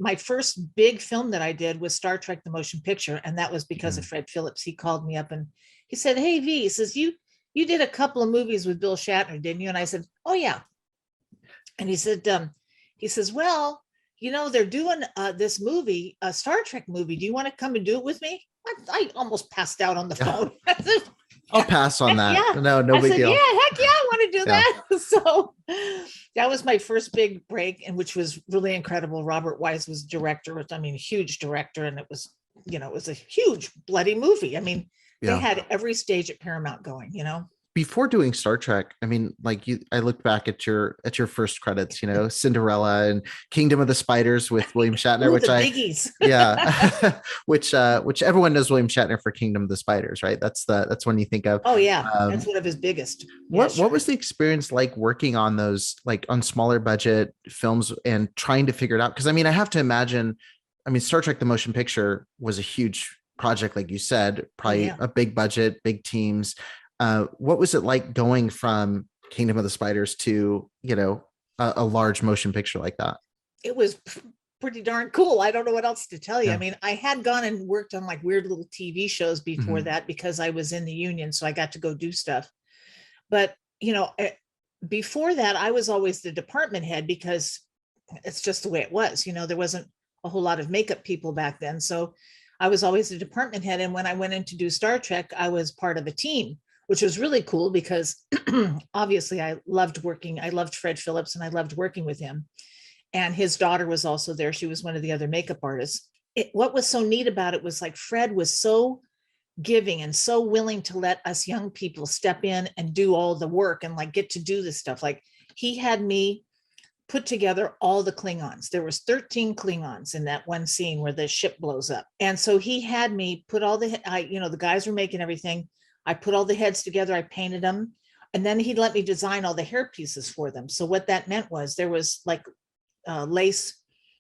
my first big film that I did was Star Trek: The Motion Picture, and that was because of Mhm. Fred Phillips. He called me up and he said, "Hey V," he says, you did a couple of movies with Bill Shatner, didn't you?" And I said, "Oh yeah." And he says, "Well, they're doing this movie, a Star Trek movie. Do you want to come and do it with me?" I almost passed out on the Yeah. phone. I said, I'll pass on heck that. yeah. No I big said, yeah, deal. heck yeah, I want to do Yeah. that. So that was my first big break, and which was really incredible. Robert Wise was director. I mean, huge director, and it was a huge bloody movie. I mean, they Yeah. had every stage at Paramount going. Before doing Star Trek, I mean, like I looked back at your first credits, Cinderella and Kingdom of the Spiders with William Shatner, Ooh, which the I biggies. yeah, which everyone knows William Shatner for Kingdom of the Spiders, right? That's when you think of. Oh yeah, that's Um, one of his biggest. Yeah, what sure. was the experience like working on those, like on smaller budget films and trying to figure it out? Because I mean, I have to imagine, I mean, Star Trek: The Motion Picture was a huge project, like you said, Oh probably yeah. a big budget, big teams. What was it like going from Kingdom of the Spiders to a large motion picture like that? It was pretty darn cool. I don't know what else to tell you. I Yeah. mean, I had gone and worked on like weird little TV shows before Mhm. that because I was in the union, so I got to go do stuff. But, before that, I was always the department head because it's just the way it was. There wasn't a whole lot of makeup people back then. So I was always the department head. And when I went in to do Star Trek, I was part of a team, which was really cool because obviously I loved working. I loved Fred Phillips and I loved working with him. And his daughter was also there. She was one of the other makeup artists. What was so neat about it was like Fred was so giving and so willing to let us young people step in and do all the work and like get to do this stuff. Like he had me put together all the Klingons. There was 13 Klingons in that one scene where the ship blows up. And so he had me put the guys were making everything. I put all the heads together. I painted them. And then he'd let me design all the hair pieces for them. So what that meant was there was like lace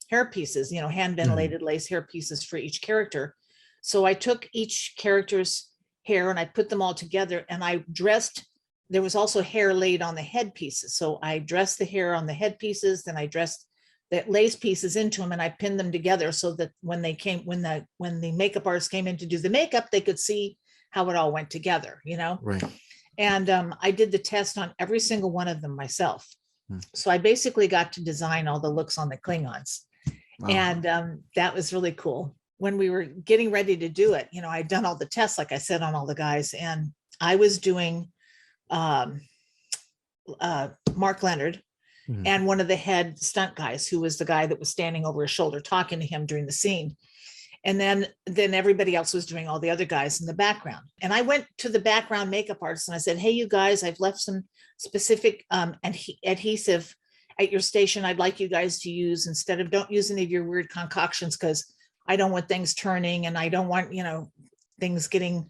hair pieces, hand Mhm. ventilated lace hair pieces for each character. So I took each character's hair and I put them all together and I dressed. There was also hair laid on the head pieces. So I dressed the hair on the head pieces, then I dressed the lace pieces into them and I pinned them together so that when the makeup artist came in to do the makeup, they could see how it all went together. Right. And I did the test on every single one of them myself. Mm. So I basically got to design all the looks on the Klingons. Wow. And that was really cool. When we were getting ready to do it, I'd done all the tests, like I said, on all the guys. And I was doing um, Mark Leonard Mhm. and one of the head stunt guys, who was the guy that was standing over his shoulder talking to him during the scene. And then everybody else was doing all the other guys in the background. And I went to the background makeup artist and I said, "Hey, you guys, I've left some specific adhesive at your station. I'd like you guys to use don't use any of your weird concoctions because I don't want things turning and I don't want, things getting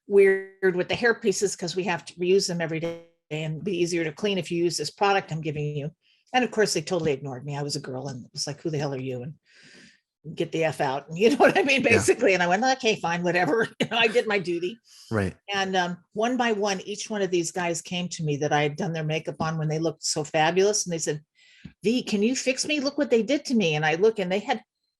weird with the hair pieces because we have to reuse them every day and be easier to clean if you use this product I'm giving you." And of course, they totally ignored me. I was a girl and it was like, "Who the hell are you?" And get the F out. You know what I mean? Yeah. Basically. And I went, "Okay, fine, whatever." I did my duty. Right. And one by one, each one of these guys came to me that I had done their makeup on when they looked so fabulous. And they said, "V, can you fix me? Look what they did to me." And I look and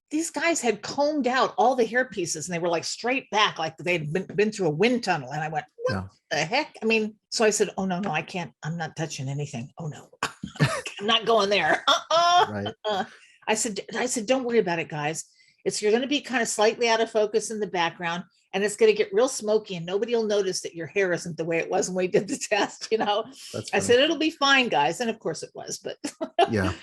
these guys had combed out all the hair pieces and they were like straight back, like they'd been through a wind tunnel. And I went, "What Yeah. the heck?" I mean, so I said, "Oh, no, I can't. I'm not touching anything. Oh, no, I'm not going there." Right. I said, "Don't worry about it, guys. You're going to be kind of slightly out of focus in the background, and it's going to get real smoky, and nobody will notice that your hair isn't the way it was when we did the test." That's I funny. said, "It'll be fine, guys," and of course it was. But Yeah.